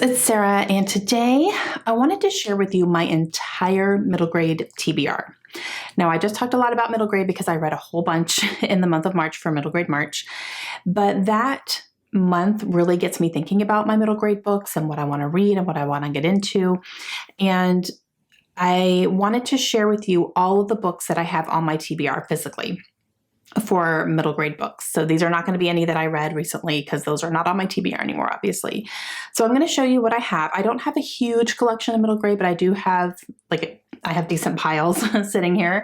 it's Sarah, and today I wanted to share with you my entire middle grade TBR. Now, I just talked a lot about middle grade because I read a whole bunch in the month of March for middle grade March, but that month really gets me thinking about my middle grade books and what I want to read and what I want to get into. And I wanted to share with you all of the books that I have on my TBR physically for middle grade books. So these are not going to be any that I read recently because those are not on my TBR anymore, obviously. So I'm going to show you what I have. I don't have a huge collection of middle grade, but I do have I have decent piles sitting here.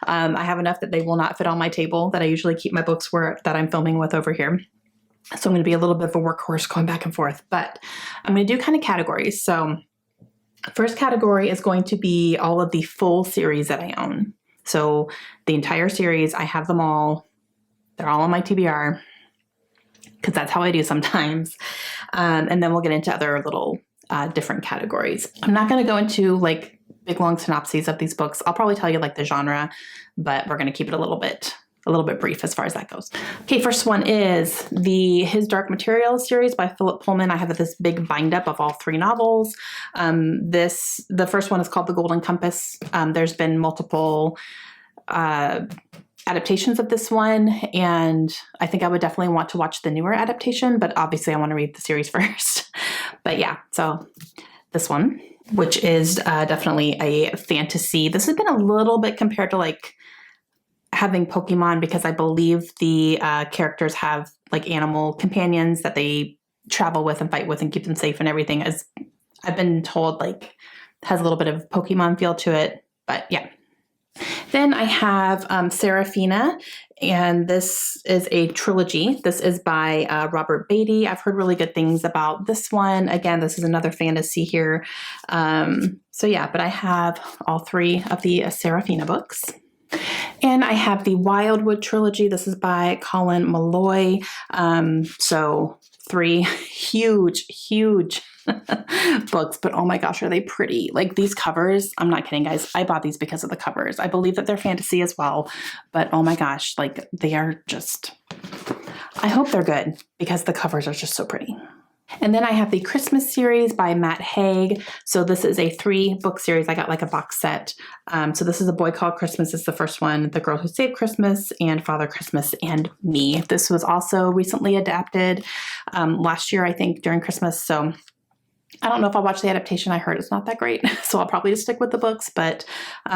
I have enough that they will not fit on my table that I usually keep my books that I'm filming with over here. So I'm going to be a little bit of a workhorse going back and forth, but I'm going to do kind of categories. So first category is going to be all of the full series that I own. So the entire series, I have them all. They're all on my TBR because that's how I do sometimes. And then we'll get into other little different categories. I'm not going to go into like big long synopses of these books. I'll probably tell you like the genre, but we're going to keep it a little bit brief as far as that goes. Okay, first one is His Dark Materials series by Philip Pullman. I have this big bind up of all 3 novels. The first one is called The Golden Compass. There's been multiple adaptations of this one, and I think I would definitely want to watch the newer adaptation, but obviously I want to read the series first. But yeah, so this one, which is definitely a fantasy. This has been a little bit compared to like having Pokemon because I believe the characters have like animal companions that they travel with and fight with and keep them safe and everything, as I've been told, like has a little bit of Pokemon feel to it, but yeah. Then I have Serafina, and this is a trilogy. This is by Robert Beatty. I've heard really good things about this one. Again, this is another fantasy here. So yeah, but I have all 3 of the Serafina books. And I have the Wildwood trilogy. This is by Colin Malloy. So 3 huge books, but oh my gosh, are they pretty. Like these covers, I'm not kidding, guys. I bought these because of the covers. I believe that they're fantasy as well, but oh my gosh, like they are just, I hope they're good because the covers are just so pretty. And then I have the Christmas series by Matt Haig. So this is a 3-book series. I got like a box set. So this is A Boy Called Christmas is the first one, The Girl Who Saved Christmas, and Father Christmas and Me. This was also recently adapted last year, I think, during Christmas. So I don't know if I'll watch the adaptation. I heard it's not that great. So I'll probably just stick with the books, but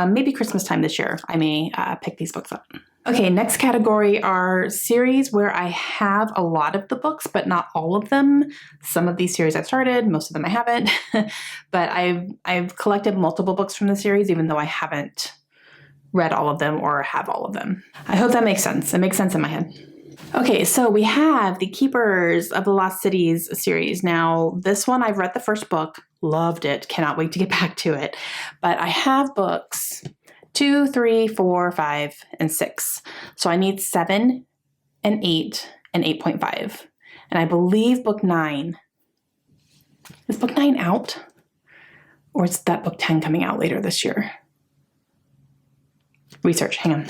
maybe Christmas time this year, I may pick these books up. Okay, next category are series where I have a lot of the books, but not all of them. Some of these series I've started, most of them I haven't, but I've collected multiple books from the series, even though I haven't read all of them or have all of them. I hope that makes sense. It makes sense in my head. Okay, so we have the Keepers of the Lost Cities series. Now, this one, I've read the first book, loved it, cannot wait to get back to it, but I have books 2, 3, 4, 5, and 6. So I need 7 and 8 and 8.5. And I believe book 9. Is book 9 out? Or is that book 10 coming out later this year? Research, hang on.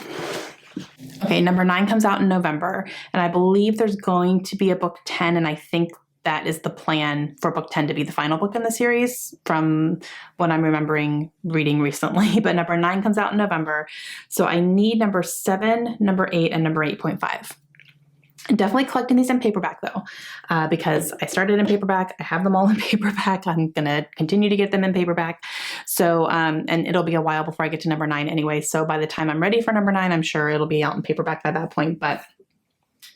Okay, number 9 comes out in November. And I believe there's going to be a book 10, and I think that is the plan for book 10 to be the final book in the series from what I'm remembering reading recently. But number 9 comes out in November. So I need number 7, number 8, and number 8.5. I'm definitely collecting these in paperback though, because I started in paperback. I have them all in paperback. I'm going to continue to get them in paperback. So, and it'll be a while before I get to number 9 anyway. So by the time I'm ready for number 9, I'm sure it'll be out in paperback by that point. But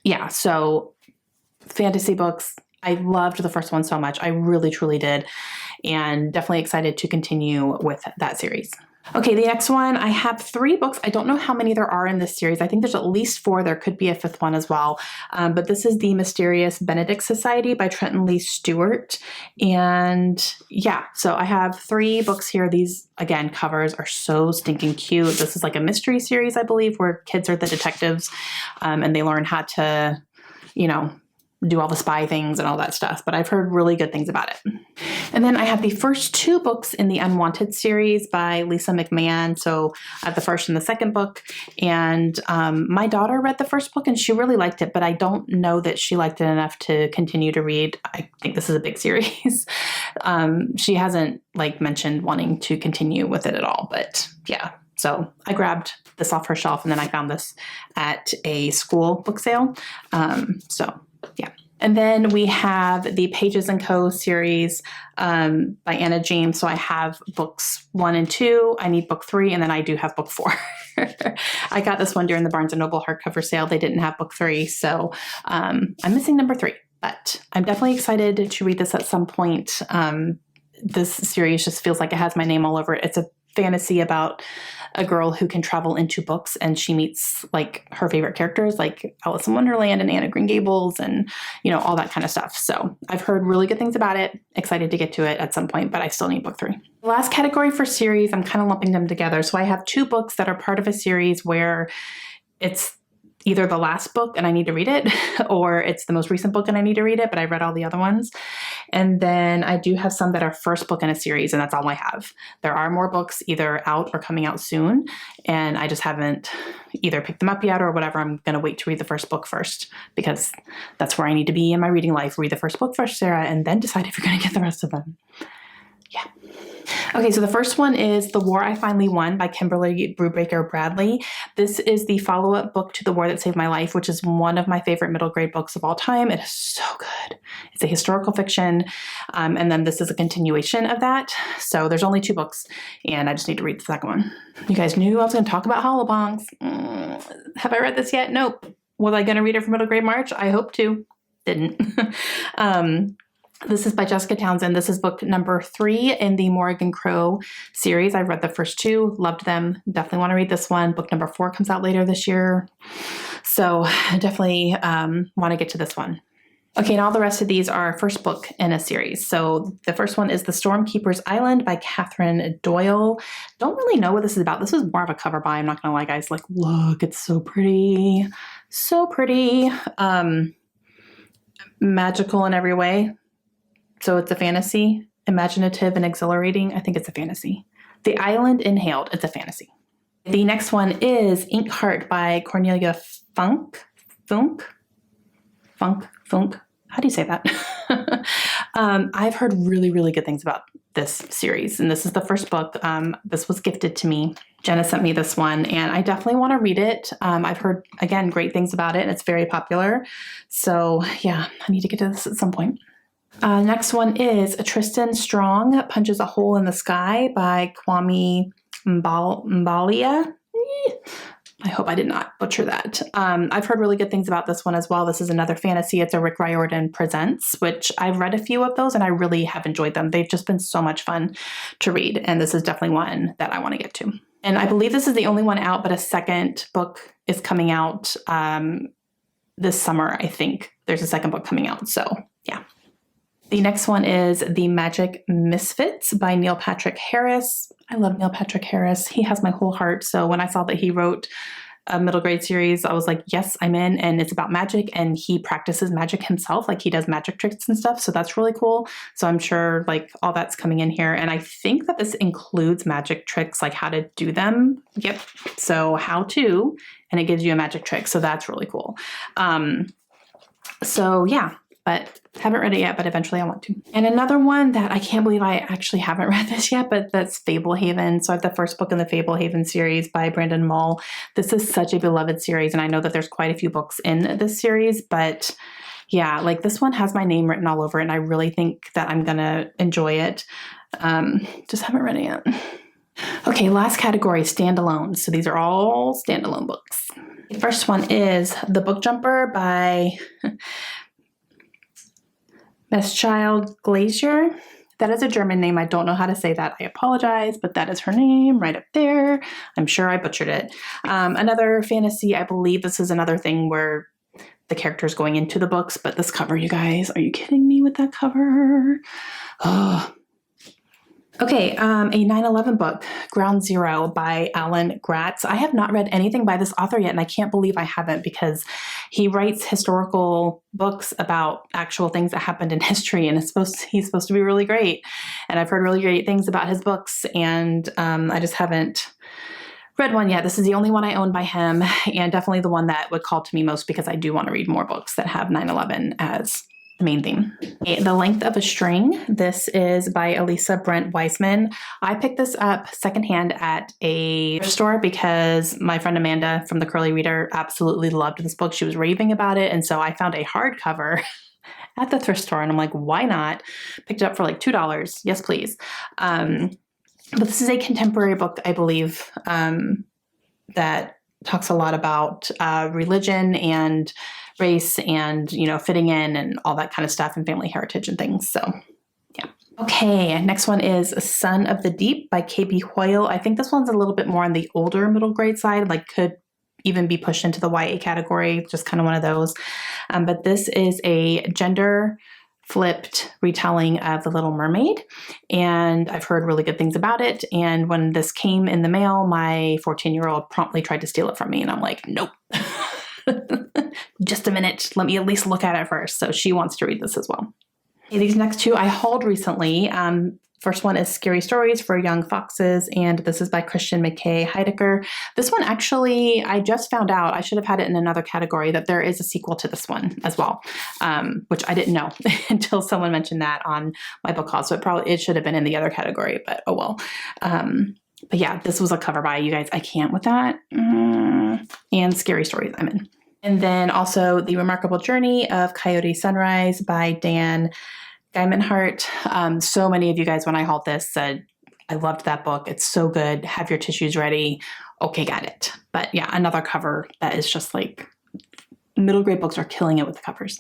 yeah, so fantasy books. I loved the first one so much. I really, truly did. And definitely excited to continue with that series. Okay, the next one, I have 3 books. I don't know how many there are in this series. I think there's at least 4. There could be a 5th one as well. But this is The Mysterious Benedict Society by Trenton Lee Stewart. And yeah, so I have 3 books here. These, again, covers are so stinking cute. This is like a mystery series, I believe, where kids are the detectives and they learn how to, do all the spy things and all that stuff, but I've heard really good things about it. And then I have the first 2 books in the Unwanted series by Lisa McMahon. So I have the first and the second book, and my daughter read the first book and she really liked it, but I don't know that she liked it enough to continue to read. I think this is a big series. She hasn't mentioned wanting to continue with it at all, but yeah. So I grabbed this off her shelf, and then I found this at a school book sale. So yeah. And then we have the Pages & Co. series by Anna James. So I have books 1 and 2. I need book 3, and then I do have book 4. I got this one during the Barnes & Noble hardcover sale. They didn't have book 3, so I'm missing number 3. But I'm definitely excited to read this at some point. This series just feels like it has my name all over it. It's a fantasy about a girl who can travel into books, and she meets her favorite characters like Alice in Wonderland and Anne of Green Gables and, all that kind of stuff. So I've heard really good things about it. Excited to get to it at some point, but I still need book 3. The last category for series, I'm kind of lumping them together. So I have 2 books that are part of a series where it's either the last book and I need to read it, or it's the most recent book and I need to read it, but I read all the other ones. And then I do have some that are first book in a series, and that's all I have. There are more books either out or coming out soon, and I just haven't either picked them up yet or whatever. I'm going to wait to read the first book first, because that's where I need to be in my reading life. Read the first book first, Sarah, and then decide if you're going to get the rest of them. Yeah. Okay, so the first one is The War I Finally Won by Kimberly Brubaker Bradley. This is the follow-up book to The War That Saved My Life, which is one of my favorite middle grade books of all time. It is so good. It's a historical fiction, and then this is a continuation of that. So there's only 2 books, and I just need to read the second one. You guys knew I was going to talk about Hollowbonks. Have I read this yet? Nope. Was I going to read it for middle grade March? I hope to. Didn't. This is by Jessica Townsend. This is book number 3 in the Morrigan Crow series. I've read the first 2, loved them. Definitely want to read this one. Book number 4 comes out later this year. So I definitely want to get to this one. Okay, and all the rest of these are first book in a series. So the first one is The Stormkeeper's Island by Catherine Doyle. Don't really know what this is about. This is more of a cover buy. I'm not going to lie, guys. Look, it's so pretty. So pretty. Magical in every way. So it's a fantasy, imaginative and exhilarating. I think it's a fantasy. The Island Inhaled, it's a fantasy. The next one is Inkheart by Cornelia Funk. How do you say that? I've heard really, really good things about this series, and this is the first book. This was gifted to me. Jenna sent me this one, and I definitely want to read it. I've heard, again, great things about it, and it's very popular. So yeah, I need to get to this at some point. Next one is Tristan Strong Punches a Hole in the Sky by Kwame Mbalia. I hope I did not butcher that. I've heard really good things about this one as well. This is another fantasy. It's a Rick Riordan Presents, which I've read a few of those and I really have enjoyed them. They've just been so much fun to read, and this is definitely one that I want to get to. And I believe this is the only one out, but a second book is coming out this summer, I think. There's a second book coming out, so yeah. The next one is The Magic Misfits by Neil Patrick Harris. I love Neil Patrick Harris. He has my whole heart. So when I saw that he wrote a middle grade series, I was like, yes, I'm in. And it's about magic, and he practices magic himself. He does magic tricks and stuff. So that's really cool. So I'm sure all that's coming in here. And I think that this includes magic tricks, how to do them. Yep. So how to, and it gives you a magic trick. So that's really cool. So yeah. But haven't read it yet, but eventually I want to. And another one that I can't believe I actually haven't read this yet, but that's Fablehaven. So I have the first book in the Fablehaven series by Brandon Mull. This is such a beloved series, and I know that there's quite a few books in this series, but yeah, this one has my name written all over it, and I really think that I'm going to enjoy it. Just haven't read it yet. Okay, last category, standalone. So these are all standalone books. The first one is The Book Jumper by Child Glacier. That is a German name. I don't know how to say that. I apologize, but that is her name right up there. I'm sure I butchered it. Another fantasy, I believe this is another thing where the character's going into the books, but this cover, you guys, are you kidding me with that cover? Oh, Okay, a 9/11 book, Ground Zero by Alan Gratz. I have not read anything by this author yet, and I can't believe I haven't because he writes historical books about actual things that happened in history, and he's supposed to be really great. And I've heard really great things about his books, and I just haven't read one yet. This is the only one I own by him, and definitely the one that would call to me most because I do want to read more books that have 9/11 as the main theme. Okay, The Length of a String. This is by Elisa Brent Weisman. I picked this up secondhand at a thrift store because my friend Amanda from the Curly Reader absolutely loved this book. She was raving about it, and so I found a hardcover at the thrift store, and I'm like, why not? Picked it up for like $2. Yes, please. But this is a contemporary book, I believe, that talks a lot about religion and race and, fitting in and all that kind of stuff and family heritage and things. So, yeah. Okay, next one is Son of the Deep by K.B. Hoyle. I think this one's a little bit more on the older middle grade side, like could even be pushed into the YA category, just kind of one of those. But this is a gender flipped retelling of The Little Mermaid, and I've heard really good things about it. And when this came in the mail, my 14-year-old promptly tried to steal it from me, and I'm like, nope. Just a minute. Let me at least look at it first. So she wants to read this as well. Okay, these next two I hauled recently. First one is Scary Stories for Young Foxes, and this is by Christian McKay Heidecker. This one actually, I just found out, I should have had it in another category, that there is a sequel to this one as well, which I didn't know until someone mentioned that on my book haul. So it should have been in the other category, but oh well. But yeah, this was a cover by, you guys. I can't with that. And Scary Stories I'm in. And then also The Remarkable Journey of Coyote Sunrise by Dan Geimenhart. So many of you guys, when I hauled this, said, I loved that book. It's so good. Have your tissues ready. Okay, got it. But yeah, another cover that is just like, middle grade books are killing it with the covers.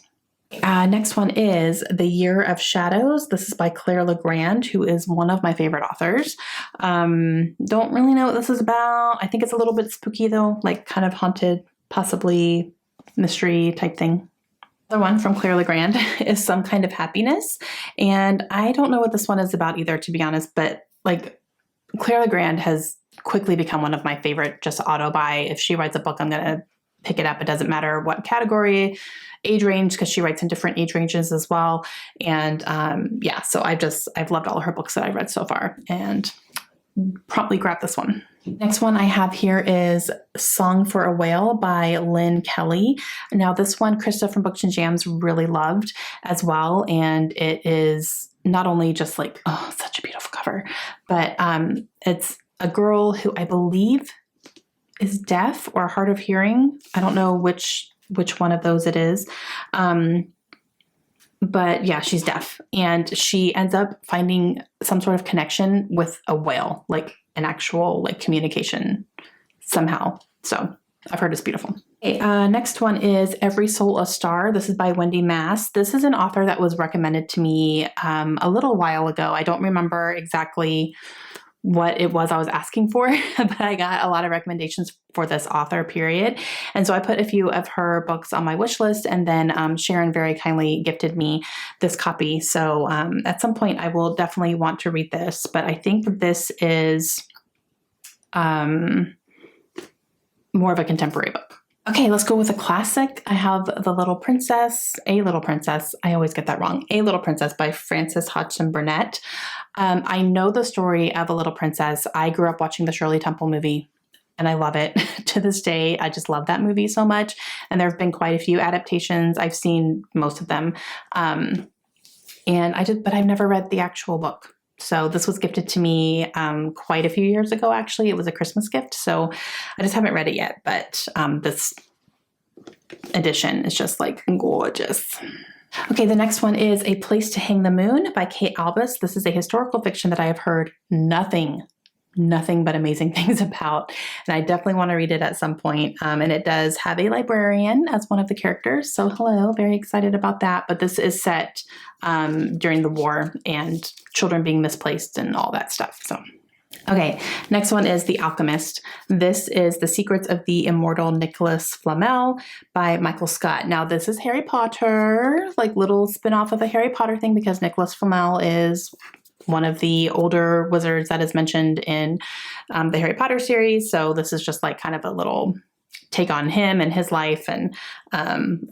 Next one is The Year of Shadows. This is by Claire Legrand, who is one of my favorite authors. Don't really know what this is about. I think it's a little bit spooky though, like kind of haunted, possibly mystery type thing. The one from Claire Legrand is Some Kind of Happiness. And I don't know what this one is about either, to be honest, but like Claire Legrand has quickly become one of my favorite just auto buy. If she writes a book, I'm going to pick it up. It doesn't matter what category, age range, because she writes in different age ranges as well. And yeah, so I've loved all of her books that I've read so far and promptly grabbed this one. Next one I have here is Song for a Whale by Lynn Kelly. Now this one, Krista from Books and Jams really loved as well. And it is not only just like, oh, such a beautiful cover, but it's a girl who I believe is deaf or hard of hearing. I don't know which one of those it is. But yeah, she's deaf, and she ends up finding some sort of connection with a whale, like an actual like communication somehow. So I've heard it's beautiful. Okay, next one is Every Soul a Star. This is by Wendy Mass. This is an author that was recommended to me a little while ago. I don't remember exactly what it was I was asking for, but I got a lot of recommendations for this author, period. And so I put a few of her books on my wish list, and then Sharon very kindly gifted me this copy. So at some point I will definitely want to read this, but I think this is more of a contemporary book. Okay, let's go with a classic. I have A Little Princess. I always get that wrong. A Little Princess by Frances Hodgson Burnett. I know the story of A Little Princess. I grew up watching the Shirley Temple movie, and I love it to this day. I just love that movie so much. And there have been quite a few adaptations. I've seen most of them. But I've never read the actual book. So this was gifted to me quite a few years ago, actually. It was a Christmas gift. So I just haven't read it yet, but this edition is just like gorgeous. Okay, the next one is A Place to Hang the Moon by Kate Albus. This is a historical fiction that I have heard nothing but amazing things about, and I definitely want to read it at some point. And it does have a librarian as one of the characters, so hello, very excited about that. But this is set during the war and children being misplaced and all that stuff. So, okay, next one is The Alchemist. This is The Secrets of the Immortal Nicholas Flamel by Michael Scott. Now, this is Harry Potter, like little spin-off of a Harry Potter thing, because Nicholas Flamel is one of the older wizards that is mentioned in the Harry Potter series. So this is just like kind of a little take on him and his life and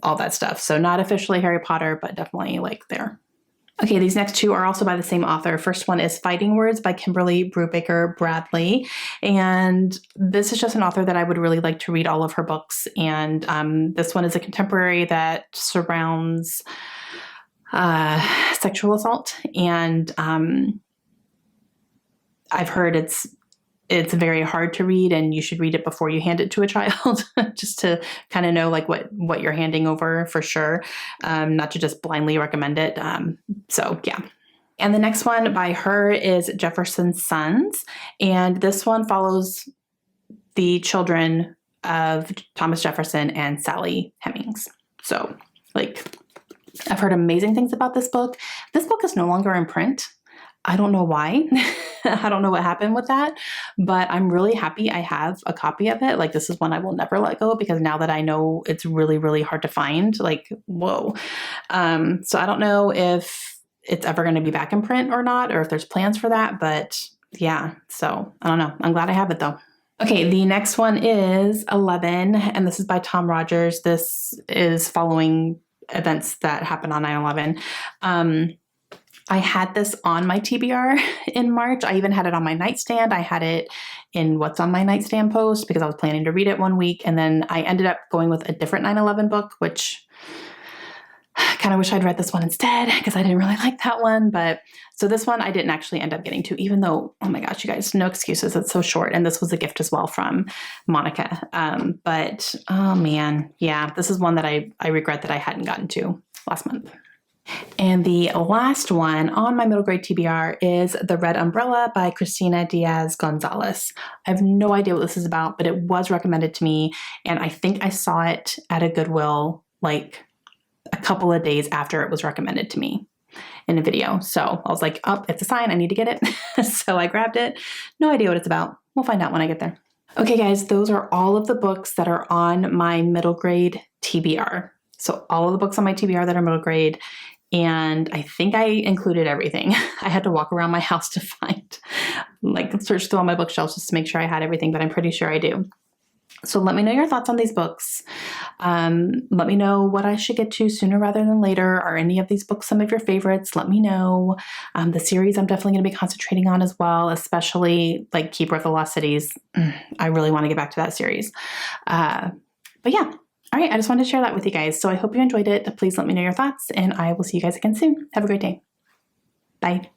all that stuff. So not officially Harry Potter, but definitely like there. Okay, these next two are also by the same author. First one is Fighting Words by Kimberly Brubaker Bradley. And this is just an author that I would really like to read all of her books. And this one is a contemporary that surrounds sexual assault. And I've heard it's very hard to read, and you should read it before you hand it to a child just to kind of know like what you're handing over for sure. Not to just blindly recommend it. So yeah. And the next one by her is Jefferson's Sons. And this one follows the children of Thomas Jefferson and Sally Hemings. So like, I've heard amazing things about this book. This book is no longer in print. I don't know why. I don't know what happened with that, but I'm really happy I have a copy of it. Like, this is one I will never let go, because now that I know it's really, really hard to find, like, whoa. So I don't know if it's ever going to be back in print or not, or if there's plans for that, but yeah, so I don't know. I'm glad I have it though. Okay, the next one is 11, and this is by Tom Rogers. This is following events that happened on 9/11. I had this on my TBR in March. I even had it on my nightstand. I had it in What's on My Nightstand post because I was planning to read it one week. And then I ended up going with a different 9/11 book, which I kind of wish I'd read this one instead because I didn't really like that one. But so this one I didn't actually end up getting to, even though, oh my gosh, you guys, no excuses. It's so short. And this was a gift as well from Monica. But oh man, yeah, this is one that I regret that I hadn't gotten to last month. And the last one on my middle grade TBR is The Red Umbrella by Christina Diaz Gonzalez. I have no idea what this is about, but it was recommended to me. And I think I saw it at a Goodwill like a couple of days after it was recommended to me in a video. So I was like, oh, it's a sign. I need to get it. So I grabbed it. No idea what it's about. We'll find out when I get there. Okay, guys, those are all of the books that are on my middle grade TBR. So all of the books on my TBR that are middle grade. And I think I included everything. I had to walk around my house to find, like, search through all my bookshelves just to make sure I had everything, but I'm pretty sure I do. So let me know your thoughts on these books. Let me know what I should get to sooner rather than later. Are any of these books some of your favorites? Let me know. The series I'm definitely going to be concentrating on as well, especially like Keeper of the Lost Cities. I really want to get back to that series. But yeah. All right, I just wanted to share that with you guys. So I hope you enjoyed it. Please let me know your thoughts, and I will see you guys again soon. Have a great day. Bye.